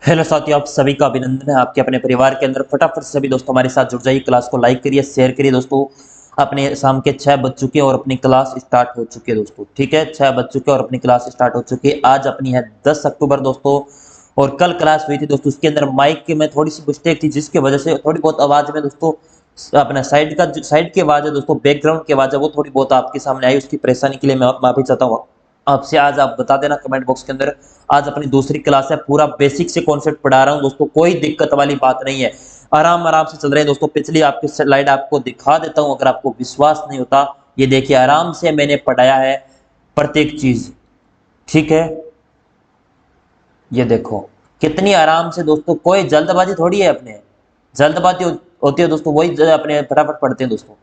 Hello साथियों, आप सभी का अभिनंदन है आपके अपने परिवार के अंदर। फटाफट सभी दोस्तों हमारे साथ जुड़ जाइए, क्लास को लाइक करिए, शेयर करिए दोस्तों। अपने शाम के 6 बज चुके हैं और अपनी क्लास स्टार्ट हो चुकी है दोस्तों। ठीक है, 6 बज चुके हैं और अपनी क्लास स्टार्ट हो चुकी है। आज अपनी है 10 अक्टूबर दोस्तों, और कल क्लास हुई थी दोस्तों। उसके अंदर माइक में थोड़ी सी मिस्टेक थी, जिसकी वजह से थोड़ी बहुत आवाज़ में दोस्तों अपना साइड की आवाज़ है दोस्तों, बैकग्राउंड की आवाज़ है, वो थोड़ी बहुत आपके सामने आई। उसकी परेशानी के लिए मैं माफी चाहता हूँ आपसे। आज आप बता देना कमेंट बॉक्स के अंदर। आज अपनी दूसरी क्लास है, पूरा बेसिक से कॉन्सेप्ट पढ़ा रहा हूं दोस्तों, कोई दिक्कत वाली बात नहीं है। आराम आराम से चल रहे हैं दोस्तों। पिछली आपकी स्लाइड आपको दिखा देता हूं, अगर आपको विश्वास नहीं होता। ये देखिए, आराम से मैंने पढ़ाया है प्रत्येक चीज। ठीक है, ये देखो कितनी आराम से दोस्तों, कोई जल्दबाजी थोड़ी है अपने। जल्दबाजी होती है दोस्तों, वही अपने फटाफट पढ़ते हैं दोस्तों।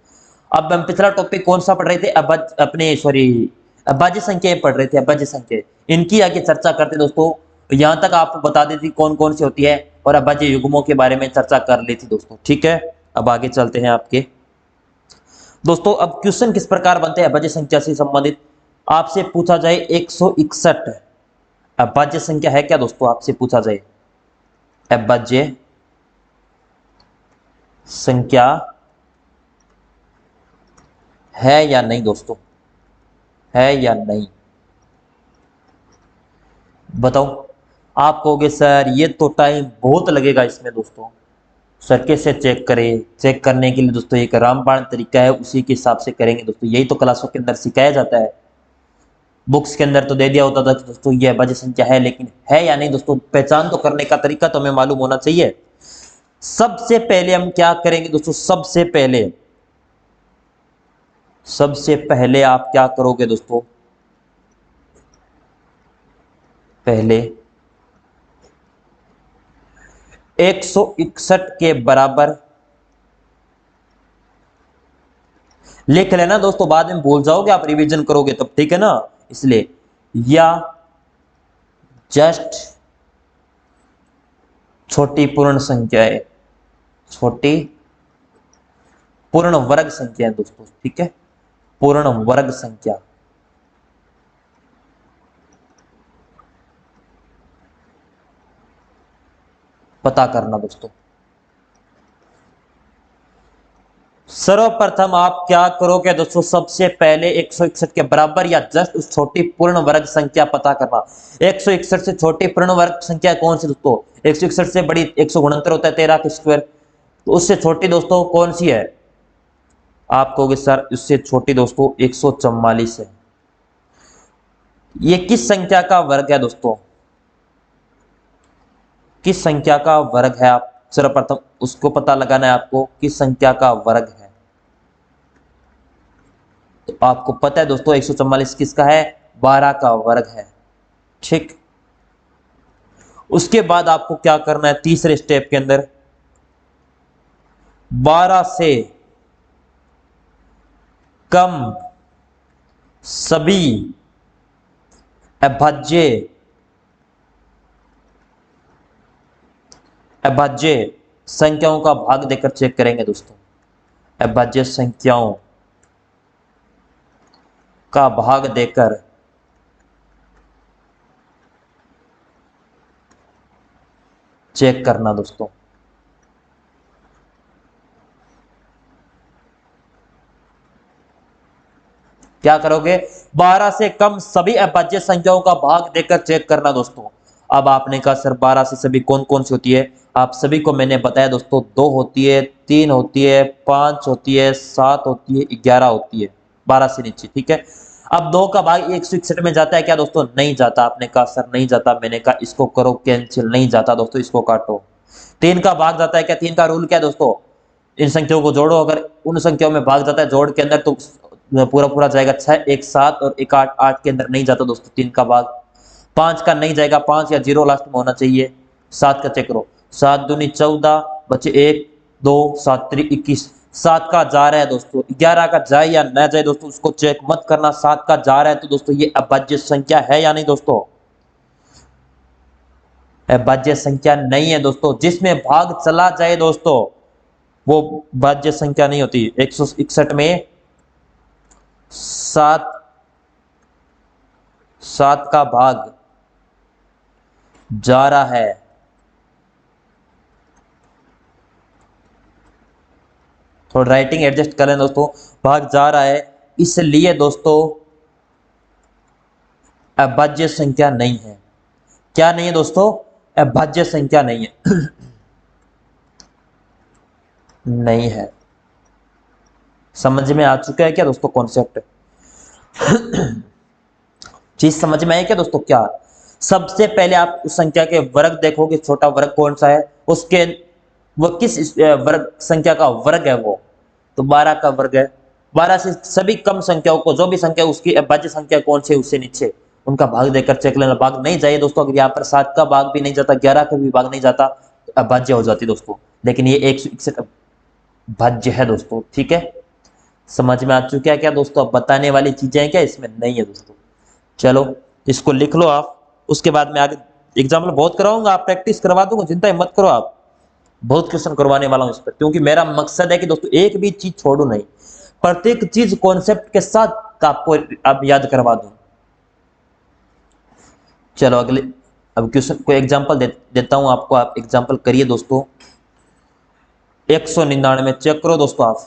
अब हम पिछला टॉपिक कौन सा पढ़ रहे थे, अपने सॉरी अभाज्य संख्याएं पढ़ रहे थे। अभाज्य संख्या इनकी आगे चर्चा करते दोस्तों। यहाँ तक आपको बता देती कौन कौन सी होती है, और अभाज्य युग्मों के बारे में चर्चा कर ली थी दोस्तों। ठीक है, अब आगे चलते हैं आपके दोस्तों। अब क्वेश्चन किस प्रकार बनते हैं अभाज्य संख्या से संबंधित। आपसे पूछा जाए 161 अभाज्य संख्या है क्या दोस्तों, आपसे पूछा जाए अभाज्य संख्या है या नहीं दोस्तों, है या नहीं, बताओ। आप कहोगे सर ये तो टाइम बहुत लगेगा इसमें दोस्तों, सर कैसे चेक करें। चेक करने के लिए दोस्तों एक रामबाण तरीका है, उसी के हिसाब से करेंगे दोस्तों। यही तो क्लासों के अंदर सिखाया जाता है। बुक्स के अंदर तो दे दिया होता था कि दोस्तों ये अभाज्य संख्या है, लेकिन है या नहीं दोस्तों, पहचान तो करने का तरीका तो हमें मालूम होना चाहिए। सबसे पहले हम क्या करेंगे दोस्तों, सबसे पहले आप क्या करोगे दोस्तों, पहले 161 के बराबर लिख लेना दोस्तों, बाद में भूल जाओगे आप, रिवीजन करोगे तब, ठीक है ना। इसलिए या जस्ट छोटी पूर्ण संख्या है, छोटी पूर्ण वर्ग संख्या है दोस्तों। ठीक है, पूर्ण वर्ग संख्या पता करना दोस्तों। सर्वप्रथम आप क्या करोगे दोस्तों, सबसे पहले 161 के बराबर या जस्ट उस छोटी पूर्ण वर्ग संख्या पता करना। 161 से छोटी पूर्ण वर्ग संख्या कौन सी दोस्तों, 161 से बड़ी 169 होता है 13 के स्क्वायर, तो उससे छोटी दोस्तों कौन सी है। आप कहोगे सर उससे छोटी दोस्तों 144 है। ये किस संख्या का वर्ग है दोस्तों, किस संख्या का वर्ग है, आप सर्वप्रथम उसको पता लगाना है आपको, किस संख्या का वर्ग है। तो आपको पता है दोस्तों 144 किसका है, 12 का वर्ग है। ठीक, उसके बाद आपको क्या करना है तीसरे स्टेप के अंदर, 12 से कम सभी अभाज्य अभाज्य संख्याओं का भाग देकर चेक करेंगे दोस्तों। अभाज्य संख्याओं का भाग देकर चेक करना दोस्तों। क्या करोगे, 12 से कम सभी अभाज्य संख्याओं का भाग देकर चेक करना दोस्तों। अब आपने कहा सर 12 से सभी कौन कौन सी होती है, आप सभी को मैंने बताया दोस्तों, 2 होती है, 3 होती है, 5 होती है, 7 होती है, 11 होती है, 12 से नीचे। ठीक है, अब 2 का भाग 161 में जाता है क्या दोस्तों, नहीं जाता। आपने कहा सर नहीं जाता, मैंने कहा इसको करो कैंसिल, नहीं जाता दोस्तों, इसको काटो। 3 का भाग जाता है क्या, 3 का रूल क्या है दोस्तों, इन संख्याओं को जोड़ो, अगर उन संख्याओं में भाग जाता है जोड़ के अंदर तो पूरा पूरा जाएगा। 6 1 7 और 1 8, 8 के अंदर नहीं जाता दोस्तों 3 का भाग। 5 का नहीं जाएगा, 5 या 0 लास्ट में होना चाहिए। 7 का चेक करो, 7 दूनी 14, बचे 1 2 7 3 21, 7 का जा रहा है दोस्तों। 11 का जाए या न जाए दोस्तों उसको चेक मत करना, 7 का जा रहा है तो दोस्तों ये अभाज्य संख्या है या नहीं दोस्तों, अभाज्य संख्या नहीं है दोस्तों। जिसमें भाग चला जाए दोस्तों वो भाज्य संख्या नहीं होती। 161 में 7 7 का भाग जा रहा है थोड़ा राइटिंग एडजस्ट करें दोस्तों। भाग जा रहा है, इसलिए दोस्तों अभाज्य संख्या नहीं है। क्या नहीं है दोस्तों? अभाज्य संख्या नहीं है। नहीं है। समझ में आ चुका है क्या दोस्तों कॉन्सेप्ट? चीज समझ में आई क्या दोस्तों? क्या सबसे पहले आप उस संख्या के वर्ग देखोगे, छोटा वर्ग कौन सा है उसके, वो किस वर्ग संख्या का वर्ग है वो, तो 12 का वर्ग है। 12 से सभी कम संख्याओं को, जो भी संख्या उसकी अभाज्य संख्या कौन सी है उससे नीचे उनका भाग देकर चेक लेना। भाग नहीं जाए दोस्तों, अगर यहाँ पर 7 का भाग भी नहीं जाता, 11 का भी भाग नहीं जाता, तो अभाज्य हो जाती दोस्तों। लेकिन ये 161 भाज्य है दोस्तों। ठीक है, समझ में आ चुका है क्या दोस्तों? अब बताने वाली चीजें हैं क्या इसमें? नहीं है दोस्तों। चलो इसको लिख लो आप, उसके बाद में आगे एग्जाम्पल बहुत कराऊंगा, आप प्रैक्टिस करवा दूंगा, चिंता मत करो आप। बहुत क्वेश्चन करवाने वाला हूं इस पर, क्योंकि मेरा मकसद है कि दोस्तों एक भी चीज छोड़ू नहीं, प्रत्येक चीज कॉन्सेप्ट के साथ आपको अब याद करवा दूं। चलो अगले, अब क्वेश्चन को एग्जाम्पल देता हूं आपको, आप एग्जाम्पल करिए दोस्तों। 199 चेक करो दोस्तों आप।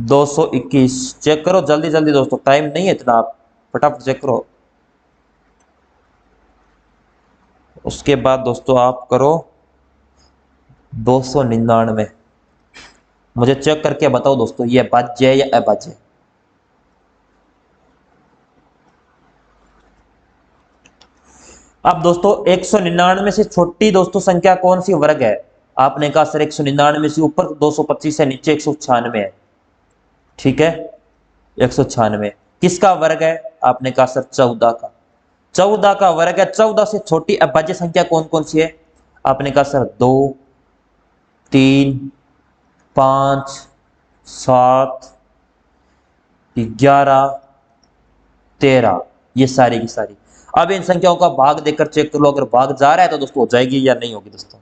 221 चेक करो जल्दी जल्दी दोस्तों, टाइम नहीं है इतना, आप फटाफट चेक करो। उसके बाद दोस्तों आप करो 299। मुझे चेक करके बताओ दोस्तों ये भाज्य है या अभाज्य है। अब दोस्तों 199 से छोटी दोस्तों संख्या कौन सी वर्ग है? आपने कहा सर 199 से ऊपर 225 से नीचे 196 है। ठीक है, 196 किसका वर्ग है? आपने कहा सर 14 का। 14 का वर्ग है। 14 से छोटी अभाज्य संख्या कौन कौन सी है? आपने कहा सर 2, 3, 5, 7, 11, 13, ये सारी की सारी। अब इन संख्याओं का भाग देकर चेक कर लो, अगर भाग जा रहा है तो दोस्तों हो जाएगी या नहीं होगी दोस्तों।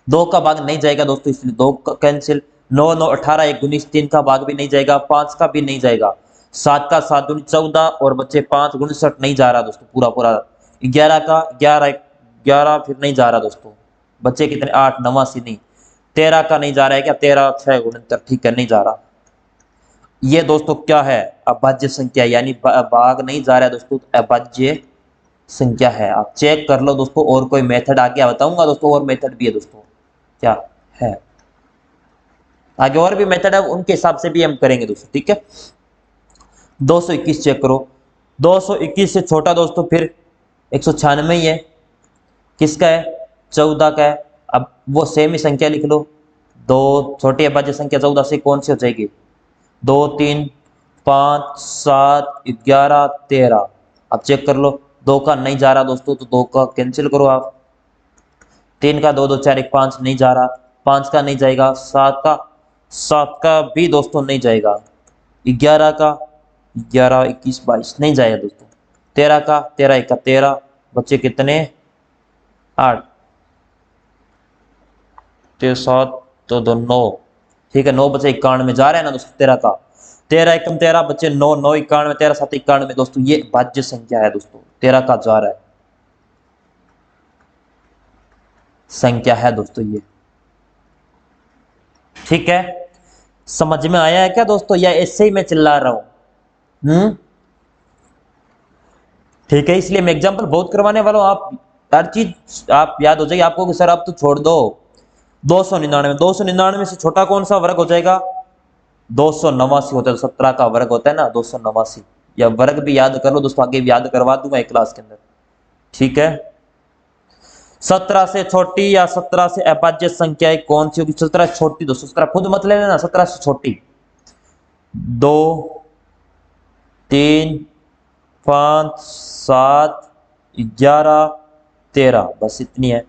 2 का भाग नहीं जाएगा दोस्तों, इसलिए 2 का कैंसिल। 9 9 18, 1 19, 3 का भाग भी नहीं जाएगा, 5 का भी नहीं जाएगा, 7 का 7 दूनी 14 और बच्चे 5 59 नहीं जा रहा दोस्तों पूरा पूरा। 11 का 11 11 फिर नहीं जा रहा दोस्तों, बच्चे कितने 8 89 नहीं। 13 का नहीं जा रहा है क्या? 13 6 69, ठीक है नहीं जा रहा। ये दोस्तों क्या है? अभाज्य संख्या, यानी भाग नहीं जा रहा है दोस्तों, अभाज्य संख्या है। आप चेक कर लो दोस्तों, और कोई मेथड आगे बताऊंगा दोस्तों, और मेथड भी है दोस्तों। क्या है आगे और भी मेथड है, उनके हिसाब से भी हम करेंगे दोस्तों। ठीक है, 221 चेक करो। 221 से छोटा दोस्तों फिर 196 ही है। किसका है? 14 का है। अब वो सेम ही संख्या लिख लो। दो छोटी अभाज्य संख्या 14 से कौन सी हो जाएगी? 2 3 5 7 11 13। अब चेक कर लो, 2 का नहीं जा रहा दोस्तों, तो 2 का कैंसिल करो आप। 3 का 2 2 4 1 5 नहीं जा रहा, 5 का नहीं जाएगा, 7 का भी दोस्तों नहीं जाएगा, 11 का 11 21 22 नहीं जाएगा दोस्तों, 13 का 13 1 का 13, बच्चे कितने 8, 7 तो 2 9। ठीक है, 9 बचे 91 में जा रहा है ना दोस्तों 13 का। 13 एकम 13 बच्चे 9 9 91, 13 7 91 दोस्तों, ये भाज्य संख्या है दोस्तों, 13 का जा रहा है संख्या है दोस्तों ये। ठीक है, समझ में आया है क्या दोस्तों, या ऐसे ही मैं चिल्ला रहा हूं? ठीक है, इसलिए मैं एग्जांपल बहुत करवाने वाला हूं, आप हर चीज आप याद हो जाएगी आपको कि सर आप तो छोड़ दो। 299, 299 से छोटा कौन सा वर्ग हो जाएगा? 289 होता है, 17 का वर्ग होता है ना 289, या वर्ग भी याद कर लो दोस्तों, आगे भी याद करवा दूंगा एक क्लास के अंदर। ठीक है, 17 से छोटी या 17 से अभाज्य संख्याएं कौन सी होगी? 17 छोटी दोस्तों, 17 खुद मत ले लेना, 17 से छोटी 2 3 5 7 11 13, बस इतनी है।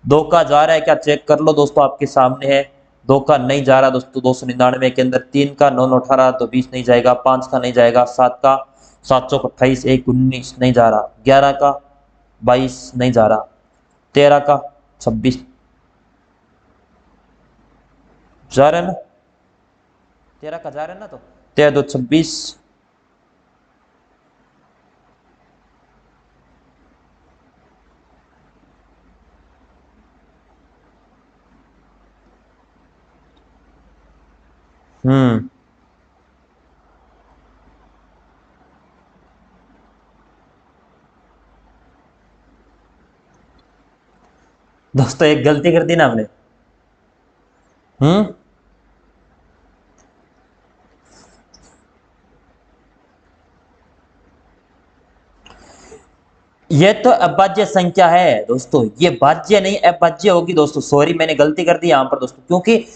2 का जा रहा है क्या? चेक कर लो दोस्तों, आपके सामने है। 2 का नहीं जा रहा दोस्तों 299 के अंदर। 3 का 9 9 18 तो 20 नहीं जाएगा, 5 का नहीं जाएगा, 7 का 728 1 19 नहीं जा रहा, 11 का 22 नहीं जा रहा, 13 का 26 जा रहा है ना, 13 का जा रहा है ना, तो 13 2 26, हम्म। दोस्तों एक गलती कर दी ना हमने। हम्म। ये तो अभाज्य संख्या है दोस्तों, ये भाज्य नहीं अभाज्य होगी दोस्तों। सॉरी मैंने गलती कर दी यहाँ पर दोस्तों, क्योंकि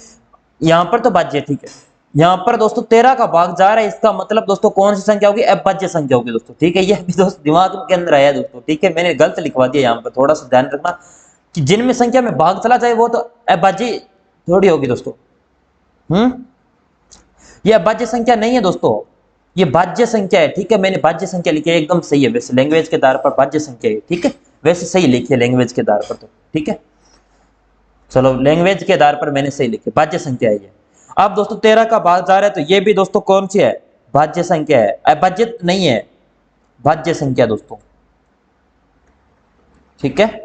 यहाँ पर तो भाज्य ठीक है, यहाँ पर दोस्तों 13 का भाग जा रहा है, इसका मतलब दोस्तों कौन सी संख्या होगी, अभाज्य संख्या होगी दोस्तों। ठीक है, ये भी दोस्त दिमाग के अंदर आया दोस्तों। ठीक है, मैंने गलत लिखवा दिया यहाँ पर, थोड़ा सा ध्यान रखना कि जिनमें संख्या में भाग चला जाए वो तो अभाज्य थोड़ी होगी दोस्तों। हम्म। ये अभाज्य संख्या नहीं है दोस्तों, ये भाज्य संख्या है। ठीक है, मैंने भाज्य संख्या लिखी है, एकदम सही है वैसे लैंग्वेज के आधार पर भाज्य संख्या है। ठीक है, वैसे सही लिखी है लैंग्वेज के आधार पर तो। ठीक है, चलो लैंग्वेज के आधार पर मैंने सही लिखी, भाज्य संख्या है ये। अब दोस्तों 13 का भाग जा रहा है, तो ये भी दोस्तों कौन सी है, भाज्य संख्या है, अभाज्य नहीं है, भाज्य संख्या दोस्तों। ठीक है,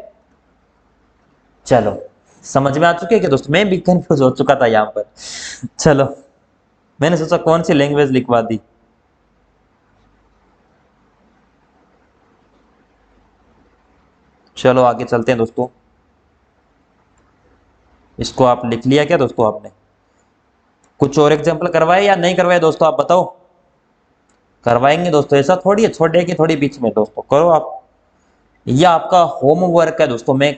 चलो समझ में आ चुके हैं कि दोस्तों, मैं भी कंफ्यूज हो चुका था यहाँ पर। चलो मैंने सोचा कौन सी लैंग्वेज लिखवा दी। चलो आगे चलते हैं दोस्तों। इसको आप लिख लिया क्या दोस्तों आपने, कुछ और एग्जांपल करवाए या नहीं करवाए दोस्तों, आप बताओ। करवाएंगे दोस्तों, ऐसा थोड़ी है छोड़ेगी थोड़ी बीच में दोस्तों, करो आप। यह आपका होमवर्क है दोस्तों, मैं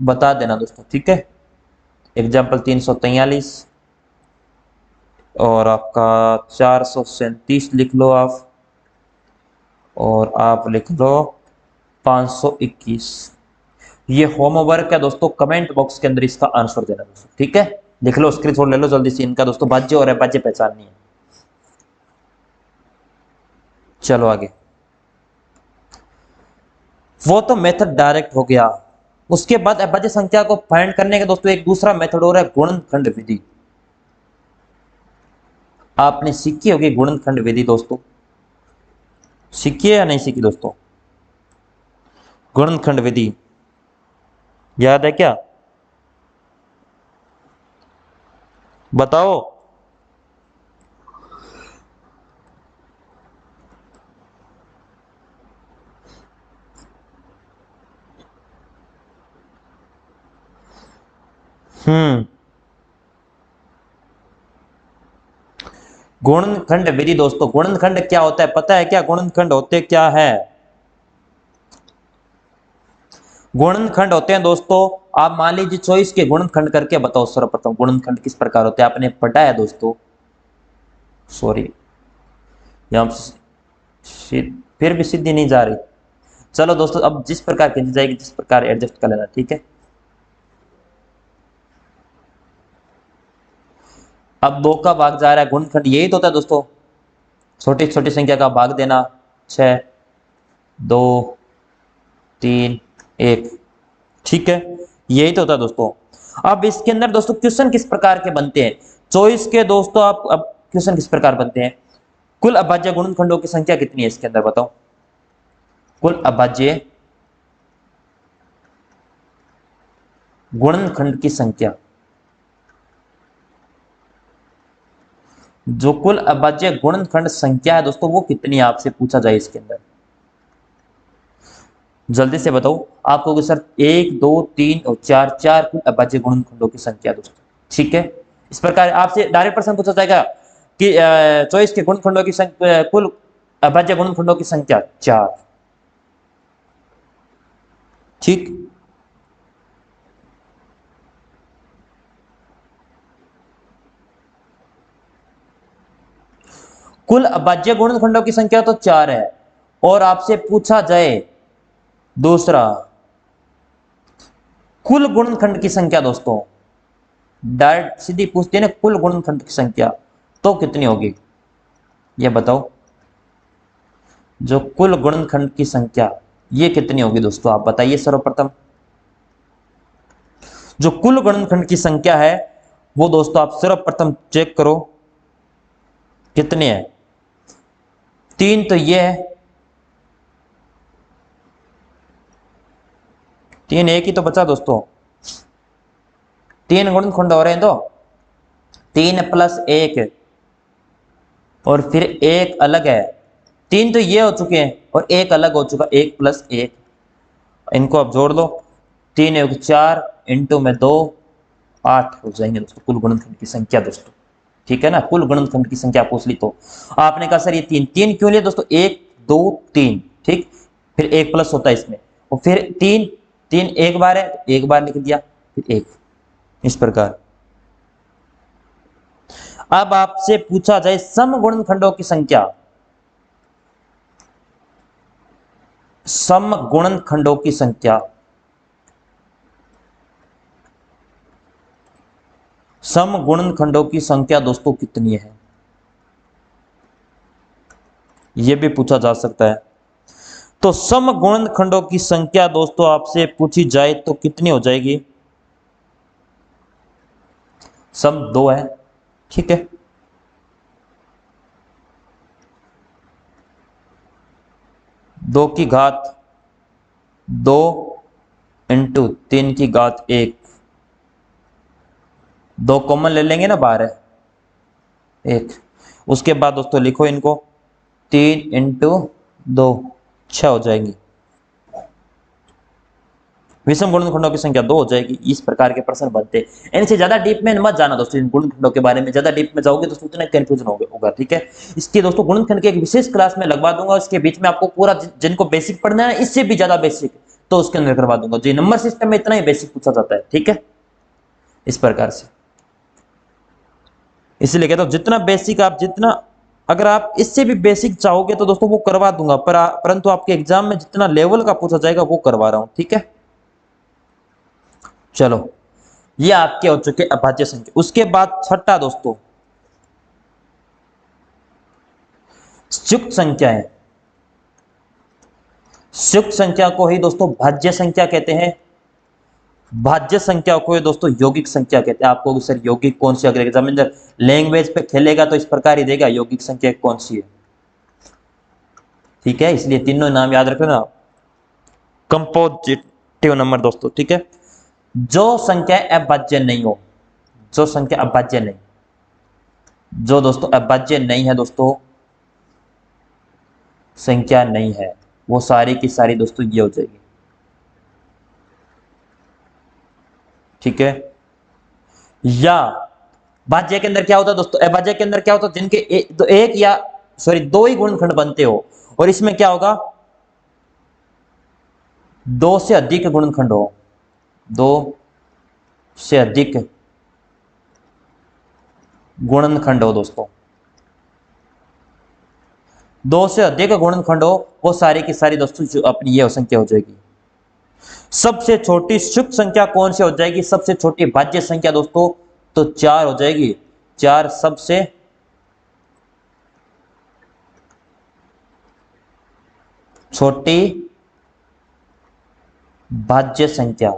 बता देना दोस्तों। ठीक है, एग्जाम्पल 343 और आपका 437 लिख लो आप, और आप लिख लो 521। ये होमवर्क है दोस्तों, कमेंट बॉक्स के अंदर इसका आंसर देना दोस्तों। ठीक है, लिख लो, स्क्रीनशॉट ले लो जल्दी से इनका दोस्तों, भाज्य और अभाज्य पहचाननी है। चलो आगे, वो तो मेथड डायरेक्ट हो गया। उसके बाद अभाज्य संख्या को फाइंड करने का दोस्तों एक दूसरा मेथड और है, गुणनखंड विधि। आपने सीखी होगी गुणनखंड विधि दोस्तों, सीखी है या नहीं सीखी दोस्तों, गुणनखंड विधि याद है क्या, बताओ। हम्म। गुणनखंड विधि दोस्तों, गुणनखंड क्या होता है पता है क्या, गुणनखंड होते क्या है, गुणनखंड होते हैं दोस्तों, आप मान लीजिए 24 के गुणनखंड करके बताओ सर्वप्रथम, गुणनखंड किस प्रकार होते हैं आपने पढ़ा है दोस्तों। सॉरी, यहाँ फिर भी सीधी नहीं जा रही। चलो दोस्तों, अब जिस प्रकार खींची जाएगी जिस प्रकार एडजस्ट कर लेना। ठीक है, अब 2 का भाग जा रहा है, गुणनखंड यही तो होता है दोस्तों, छोटी छोटी संख्या का भाग देना, 6 2 3 1। ठीक है, यही तो होता है दोस्तों। अब इसके अंदर दोस्तों क्वेश्चन किस प्रकार के बनते हैं, चॉइस के दोस्तों, आप अब क्वेश्चन किस प्रकार बनते हैं, कुल अभाज्य गुणनखंडों की संख्या कितनी है इसके अंदर बताओ, कुल अभाज्य गुणनखंड की संख्या, जो कुल अभाज्य गुणनखंड संख्या है दोस्तों वो कितनी है आपसे पूछा जाए इसके अंदर, जल्दी से बताओ। आप कहोगे सर 1 2 3 और 4, 4 कुल अभाज्य गुणनखंडों की संख्या दोस्तों। ठीक है, इस प्रकार आपसे डायरेक्ट प्रश्न पूछा जाएगा कि चॉइस के गुणनखंडों की संख्या, कुल अभाज्य गुणनखंडों की संख्या 4। ठीक, कुल अभाज्य गुणनखंडों की संख्या तो 4 है, और आपसे पूछा जाए दूसरा कुल गुणनखंड की संख्या दोस्तों, डायरेक्ट सीधी पूछते हैं ना, कुल गुणनखंड की संख्या तो कितनी होगी ये बताओ, जो कुल गुणनखंड की संख्या ये कितनी होगी दोस्तों, आप बताइए सर्वप्रथम। जो कुल गुणनखंड की संख्या है वो दोस्तों आप सर्वप्रथम चेक करो कितने हैं, 3 तो ये है, 3 एक ही तो बचा दोस्तों, 3 गुणनखंड हो रहे हैं तो 3 + 1 और फिर एक अलग है। तीन तो ये हो चुके हैं और एक अलग हो चुका, एक प्लस एक, इनको आप जोड़ लो। तीन एक चार, इंटू में दो, 8 हो जाएंगे दोस्तों कुल गुणनखंड की संख्या दोस्तों। ठीक है ना, कुल गुणनखंड की संख्या पूछ ली तो आपने कहा सर ये तीन, तीन क्यों लिए दोस्तों, एक दो तीन, ठीक, फिर एक प्लस होता है इसमें, और फिर तीन, तीन एक बार है तो एक बार लिख दिया, फिर एक, इस प्रकार। अब आपसे पूछा जाए सम गुणनखंडों की संख्या, सम गुणनखंडों की संख्या, सम गुणनखंडों की संख्या दोस्तों कितनी है, यह भी पूछा जा सकता है। तो सम गुणनखंडों की संख्या दोस्तों आपसे पूछी जाए तो कितनी हो जाएगी, सम दो है, ठीक है। दो की घात दो इंटू तीन की घात एक, दो कॉमन ले लेंगे ना, बाहर है एक। उसके बाद दोस्तों लिखो इनको, तीन इंटू दो, 6 हो जाएंगी। विषम गुणनखंडों की संख्या 2 हो जाएगी। इस प्रकार के प्रश्न बनते हैं। इनसे ज्यादा डीप में मत जाना दोस्तों, इन गुणनखंडों के बारे में ज्यादा डीप में जाओगे तो उतना कंफ्यूजन होगा, ठीक है। इसके दोस्तों गुणनखंड के एक विशेष क्लास में लगवा दूंगा, उसके बीच में आपको पूरा जिनको बेसिक पढ़ना है इससे भी ज्यादा बेसिक तो उसके अंदर करवा दूंगा। जो नंबर सिस्टम में इतना ही बेसिक पूछा जाता है, ठीक है, इस प्रकार से। इसलिए कहता हूं जितना बेसिक आप जितना, अगर आप इससे भी बेसिक चाहोगे तो दोस्तों वो करवा दूंगा, परंतु आपके एग्जाम में जितना लेवल का पूछा जाएगा वो करवा रहा हूं, ठीक है। चलो, ये आपके हो चुके अभाज्य संख्या। उसके बाद छठा दोस्तों सुक्त संख्याएं। सुक्त संख्या को ही दोस्तों भाज्य संख्या कहते हैं। भाज्य संख्या को ही दोस्तों यौगिक संख्या कहते हैं। आपको सर यौगिक कौन सी, अगर एग्जाम में लैंग्वेज पे खेलेगा तो इस प्रकार ही देगा, यौगिक संख्या कौन सी है, ठीक है। इसलिए तीनों नाम याद रखना, कंपोजिटिव नंबर दोस्तों, ठीक है। जो संख्या अभाज्य नहीं हो, जो संख्या अभाज्य नहीं, जो दोस्तों अभाज्य नहीं है दोस्तों, संख्या नहीं है, वो सारी की सारी दोस्तों ये हो जाएगी, ठीक है। या भाज्य के अंदर क्या होता है दोस्तों, अभाज्य के अंदर क्या होता है, जिनके एक या सॉरी दो ही गुणनखंड बनते हो, और इसमें क्या होगा, दो से अधिक गुणनखंड हो, दो से अधिक गुणनखंड हो दोस्तों, दो से अधिक गुणनखंड हो, वो सारी की सारी दोस्तों जो अपनी ये संख्या हो जाएगी। सबसे छोटी सुक्त संख्या कौन सी हो जाएगी, सबसे छोटी भाज्य संख्या दोस्तों, तो 4 हो जाएगी। 4 सबसे छोटी भाज्य संख्या,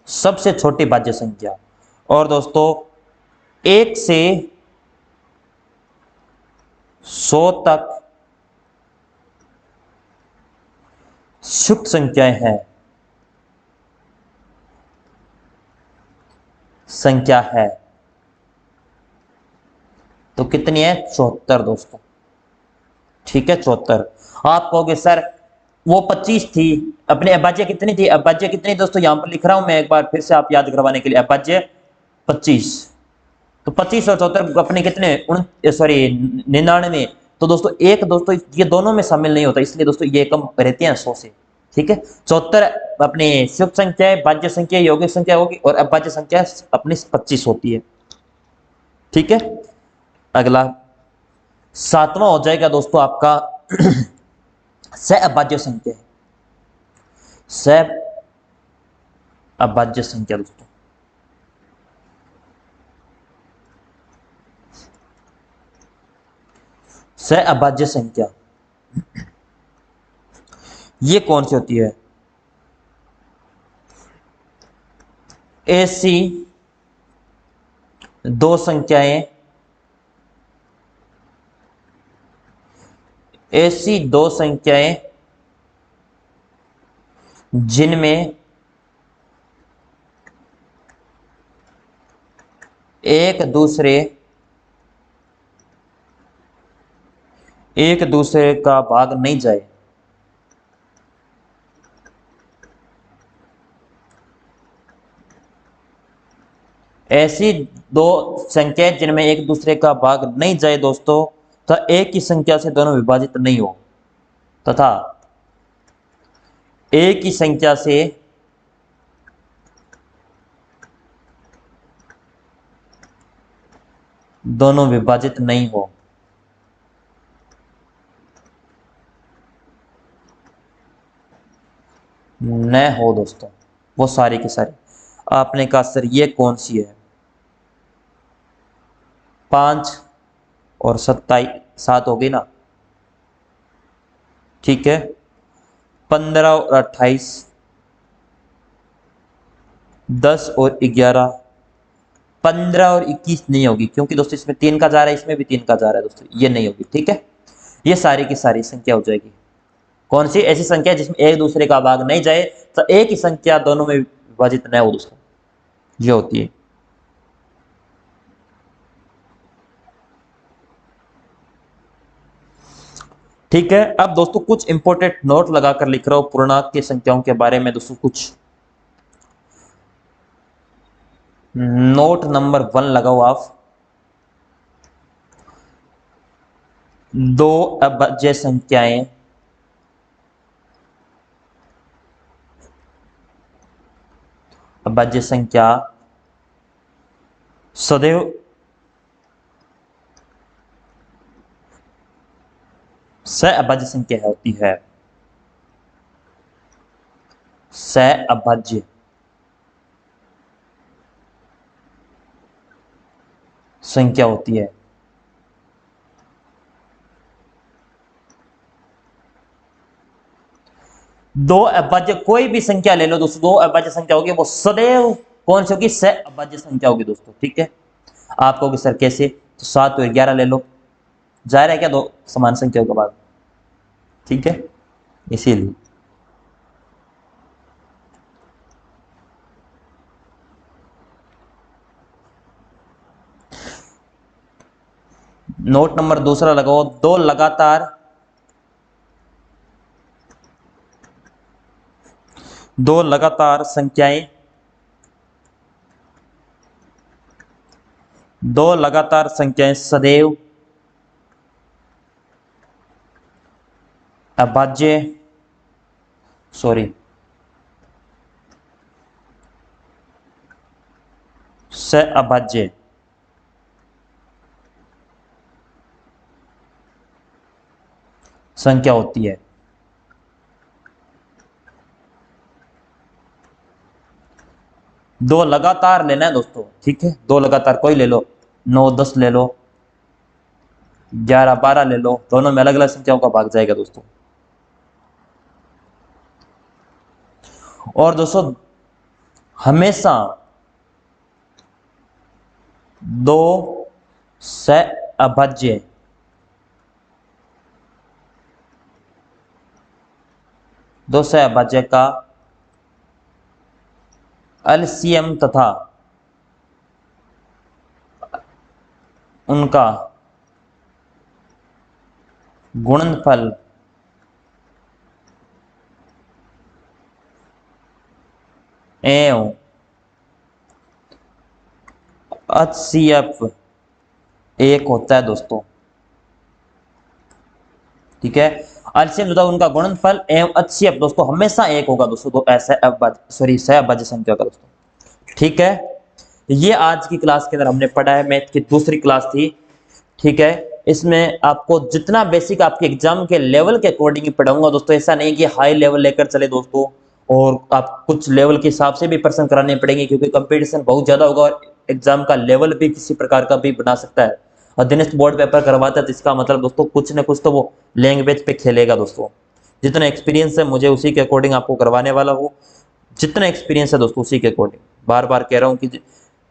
सबसे छोटी भाज्य संख्या। और दोस्तों 1 से 100 तक सुक्त संख्याएं हैं, संख्या है, तो कितनी है, 74 दोस्तों, ठीक है, 74। आप कहोगे सर वो 25 थी, अपने अभाज्य कितनी थी, अभाज्य कितनी दोस्तों, यहां पर लिख रहा हूं मैं एक बार फिर से आप याद करवाने के लिए, अभाज्य 25, तो 25 और 74 अपने कितने, सॉरी 99। तो दोस्तों एक दोस्तों ये दोनों में शामिल नहीं होता, इसलिए दोस्तों ये कम रहते हैं 100 से, ठीक है। 74 अपने सुक्त संख्या है, भाज्य संख्या यौगिक संख्या होगी, और अभाज्य संख्या अपनी 25 होती है, ठीक है। अगला 7वां हो जाएगा दोस्तों आपका सहअभाज्य संख्या, सहअभाज्य संख्या दोस्तों, सहअभाज्य संख्या ये कौन सी होती है, ऐसी दो संख्याएं, ऐसी दो संख्याएं जिनमें एक दूसरे का भाग नहीं जाए, ऐसी दो संख्याएं जिनमें एक दूसरे का भाग नहीं जाए दोस्तों, तो एक ही संख्या से दोनों विभाजित नहीं हो, तथा एक ही संख्या से दोनों विभाजित नहीं हो। न हो दोस्तों, वो सारी की सारी। आपने कहा सर ये कौन सी है? 5 और 27 7 हो गई ना, ठीक है। 15 और 28, 10 और 11, 15 और 21 नहीं होगी, क्योंकि दोस्तों इसमें 3 का जा रहा है, इसमें भी 3 का जा रहा है दोस्तों, ये नहीं होगी, ठीक है। ये सारी की सारी संख्या हो जाएगी। कौन सी ऐसी संख्या जिसमें एक दूसरे का भाग नहीं जाए, तो एक ही संख्या दोनों में विभाजित न हो दोस्तों, ये होती है। ठीक है। अब दोस्तों कुछ इंपॉर्टेंट नोट लगाकर लिख रहा हूं पूर्णांक की संख्याओं के बारे में दोस्तों। कुछ नोट नंबर 1 लगाओ आप। दो अभाज्य संख्याएं अभाज्य संख्या सदैव सहअभाज्य संख्या होती है। सहअभाज्य संख्या होती है। दो अभाज्य कोई भी संख्या ले लो दोस्तों, दो अभाज्य संख्या होगी वो सदैव कौन सी होगी? सहअभाज्य संख्या होगी दोस्तों, ठीक है। आप कहोगे सर कैसे? तो 7 और 11 ले लो, जा रहा है क्या दो समान संख्याओं के बाद, ठीक है, इसीलिए। नोट नंबर 2 लगाओ। दो लगातार संख्याएं सदैव अभाज्य सहअभाज्य संख्या होती है। दो लगातार लेना है दोस्तों, ठीक है। दो लगातार कोई ले लो, 9 10 ले लो, 11 12 ले लो, दोनों में अलग अलग संख्याओं का भाग जाएगा दोस्तों। और दोस्तों हमेशा दो सहअभाज्य का एलसीएम तथा उनका गुणनफल एवं एचसीएफ 1 होता है दोस्तों, ठीक है। एलसीएम तथा उनका गुणनफल एवं एचसीएफ दोस्तों हमेशा 1 होगा दोस्तों, तो ऐसा सहअभाज्य संख्या का दोस्तों, ठीक है। ये आज की क्लास के अंदर हमने पढ़ा है, मैथ की दूसरी क्लास थी, ठीक है। इसमें आपको जितना बेसिक आपके एग्जाम के लेवल के अकॉर्डिंग ही पढ़ाऊंगा दोस्तों। ऐसा नहीं कि हाई लेवल लेकर चले दोस्तों, और आप कुछ लेवल के हिसाब से भी प्रश्न कराने पड़ेंगे, क्योंकि कंपटीशन बहुत ज्यादा होगा और एग्जाम का लेवल भी किसी प्रकार का भी बना सकता है। अधीनस्थ बोर्ड पेपर करवाता है तो इसका मतलब दोस्तों कुछ न कुछ तो वो लैंग्वेज पे खेलेगा दोस्तों। जितना एक्सपीरियंस है मुझे उसी के अकॉर्डिंग आपको करवाने वाला हूँ, जितना एक्सपीरियंस है दोस्तों उसी के अकॉर्डिंग। बार बार कह रहा हूँ कि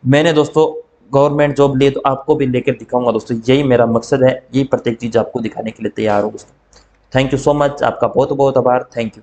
मैंने दोस्तों गवर्नमेंट जॉब ली तो आपको भी लेकर दिखाऊंगा दोस्तों, यही मेरा मकसद है, यही प्रत्येक चीज आपको दिखाने के लिए तैयार हूँ दोस्तों। थैंक यू सो मच, आपका बहुत बहुत आभार, थैंक यू।